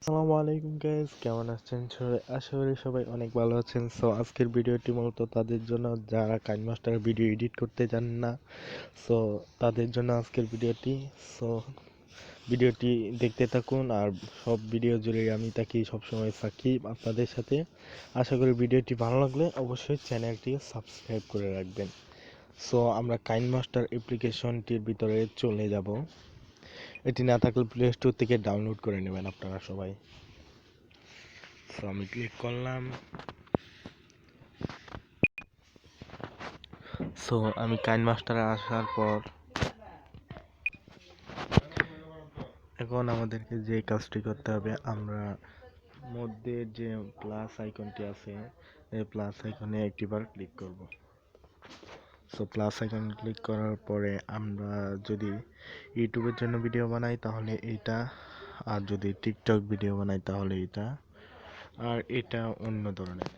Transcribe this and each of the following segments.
আসসালামু আলাইকুম গাইস, কেমন আছেন সবাই? আশা করি সবাই অনেক ভালো আছেন। সো আজকের ভিডিওটি মূলত তাদের জন্য যারা কাইনমাস্টার ভিডিও এডিট করতে জানেন না। সো তাদের জন্য আজকের ভিডিওটি। সো ভিডিওটি দেখতে থাকুন, আর সব ভিডিও জুড়ে আমি থাকি সবসময় সাকিব আপনাদের সাথে। আশা করি ভিডিওটি ভালো লাগলে অবশ্যই চ্যানেলটি সাবস্ক্রাইব করে রাখবেন। সো আমরা কাইনমাস্টার অ্যাপ্লিকেশনটির ভিতরে চলে যাব। এটি না থাকলে প্লে স্টোর থেকে ডাউনলোড করে নেবেন আপনারা সবাই। সো আমি ক্লিক করলাম। সো আমি কাইনমাস্টারে আসার পর এখন আমাদেরকে যে কাজটি করতে হবে, আমরা মধ্যে যে প্লাস আইকনটি আছে এই প্লাস আইকনে একটিবার ক্লিক করব। সো প্লাস আইকনে ক্লিক করার পরে আমরা যদি ইউটিউবের জন্য ভিডিও বানাই তাহলে এইটা, আর যদি টিকটক ভিডিও বানাই তাহলে এটা, আর এটা অন্য ধরনের।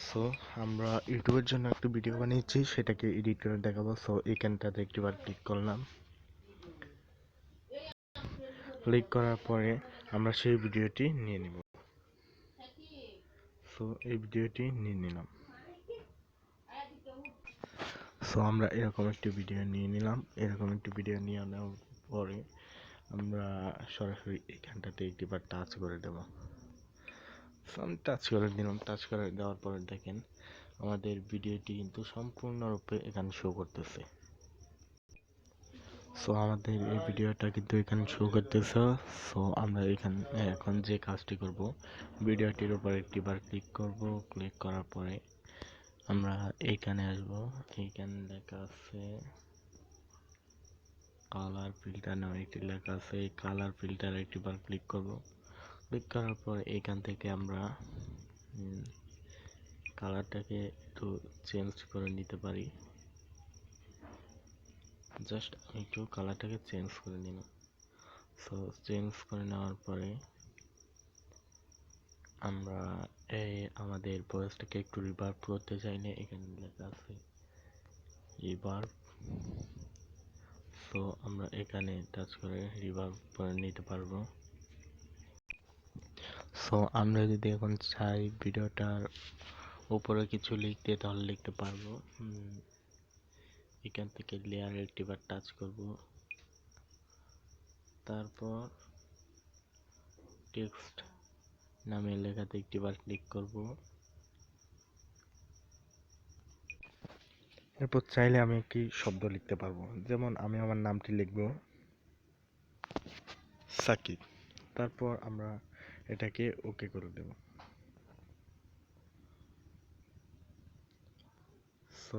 সো আমরা ইউটিউবের জন্য একটা ভিডিও বানিয়েছি, সেটাকে এডিট করে দেখাবো। সো এখানটাতে একটিবার ক্লিক করলাম। ক্লিক করার পরে আমরা সেই ভিডিওটি নিয়ে নিব। সো এই ভিডিওটি নিয়ে নিলাম। সো আমরা এরকম একটি ভিডিও নিয়ে নিলাম। এরকম একটি ভিডিও নিয়ে নেওয়ার পরে আমরা সরাসরি এখানটাতে একটিবার টাচ করে দেব। সো আমি টাচ করে দিলাম। টাচ করে দেওয়ার পরে দেখেন আমাদের ভিডিওটি কিন্তু সম্পূর্ণরূপে এখানে শো করতেছে। সো আমাদের এই ভিডিওটা কিন্তু এখানে শো করতেছে। সো আমরা এখানে এখন যে কাজটি করব, ভিডিওটির উপর একটিবার ক্লিক করব। ক্লিক করার পরে আমরা এইখানে আসব। এইখানে লেখা আছে কালার ফিল্টার নামে একটি লেখা আছে। এই কালার ফিল্টারে একটিবার ক্লিক করব। ক্লিক করার পর এইখান থেকে আমরা কালারটাকে একটু চেঞ্জ করে নিতে পারি। জাস্ট আমি একটু কালারটাকে চেঞ্জ করে নিলাম। সো চেঞ্জ করে নেওয়ার পরে আমরা এই আমাদের ভয়েসটাকে একটু রিভার্ব করতে চাইলে এখানে লেখা আছে রিভার্ব। সো আমরা এখানে টাচ করে রিভার্ব করে নিতে পারবো। সো আমরা যদি এখন চাই ভিডিওটার উপরে কিছু লিখতে তাহলে লিখতে পারবো। এখান থেকে লেয়ারে একটিবার টাচ করব। তারপর টেক্সট নামে লেখাতে একটিবার ক্লিক করব। এরপর চাইলে আমি একটি শব্দ লিখতে পারবো, যেমন আমি আমার নামটি লিখব সাকিব। তারপর আমরা এটাকে ওকে করে দেব। সো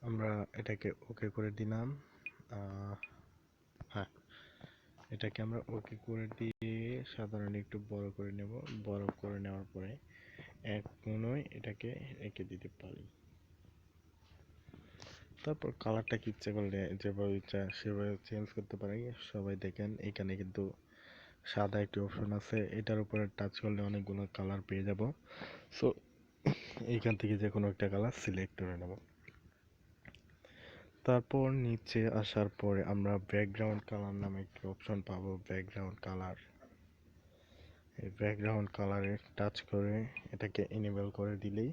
আমরা এটাকে ওকে করে দিলাম। হ্যাঁ, এটাকে আমরা ওকে করে দিয়ে সাধারণ একটু বড় করে নেব। বড় করে নেওয়ার পরে এক কোণায় এটাকে রেখে দিতে পারি। তারপর কালারটাকে ইচ্ছা করলে যেভাবে ইচ্ছা সেভাবে চেঞ্জ করতে পারি। সবাই দেখেন এখানে কিন্তু সাদা একটি অপশন আছে, এটার উপরে টাচ করলে অনেকগুলো কালার পেয়ে যাব। সো এইখান থেকে যে কোনো একটা কালার সিলেক্ট করে নেব। তারপর নিচে আসার পরে আমরা ব্যাকগ্রাউন্ড কালার নামে একটি অপশন পাবো। ব্যাকগ্রাউন্ড কালার, এই ব্যাকগ্রাউন্ড কালারে টাচ করে এটাকে এনেবল করে দিলেই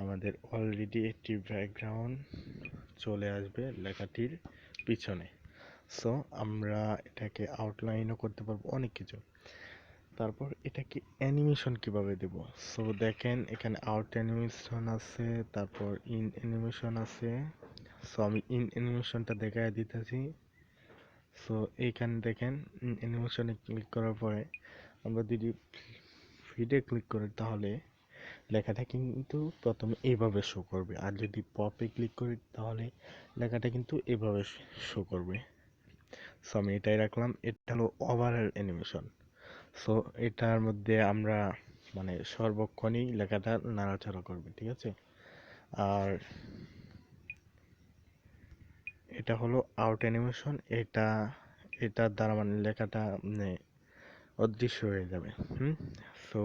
আমাদের অলরেডি একটি ব্যাকগ্রাউন্ড চলে আসবে লেখাটির পিছনে। সো আমরা এটাকে আউটলাইনও করতে পারবো অনেক কিছু। তারপর এটাকে অ্যানিমেশন কিভাবে দেব? সো দেখেন এখানে আউট অ্যানিমেশন আছে, তারপর ইন অ্যানিমেশন আছে। সো আমি ইন অ্যানিমেশনটা দেখায় দিতেছি। সো এইখানে দেখেন অ্যানিমেশনে ক্লিক করার পরে আমরা যদি ফিডে ক্লিক করি তাহলে লেখাটা কিন্তু প্রথমে এইভাবে শো করবে, আর যদি পপে ক্লিক করি তাহলে লেখাটা কিন্তু এভাবে শো করবে। সো আমি এটাই রাখলাম। এটা হলো ওভারঅল অ্যানিমেশন। সো এটার মধ্যে আমরা মানে সর্বক্ষণই লেখাটা নাড়াচাড়া করবে, ঠিক আছে। আর এটা হলো আউট অ্যানিমেশন। এটার দ্বারা মানে লেখাটা মানে অদৃশ্য হয়ে যাবে। সো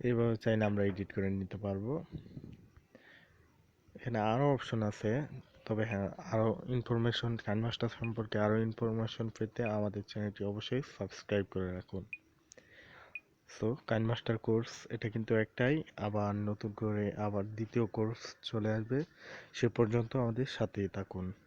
এইভাবে চাইলে আমরা এডিট করে নিতে পারবো। এখানে আরও অপশন আছে, তবে হ্যাঁ, আরও ইনফরমেশন কাইনমাস্টার সম্পর্কে আরও ইনফরমেশন পেতে আমাদের চ্যানেলটি অবশ্যই সাবস্ক্রাইব করে রাখুন। সো কাইনমাস্টার কোর্স এটা কিন্তু একটাই, আবার নতুন করে আবার দ্বিতীয় কোর্স চলে আসবে, সে পর্যন্ত আমাদের সাথেই থাকুন।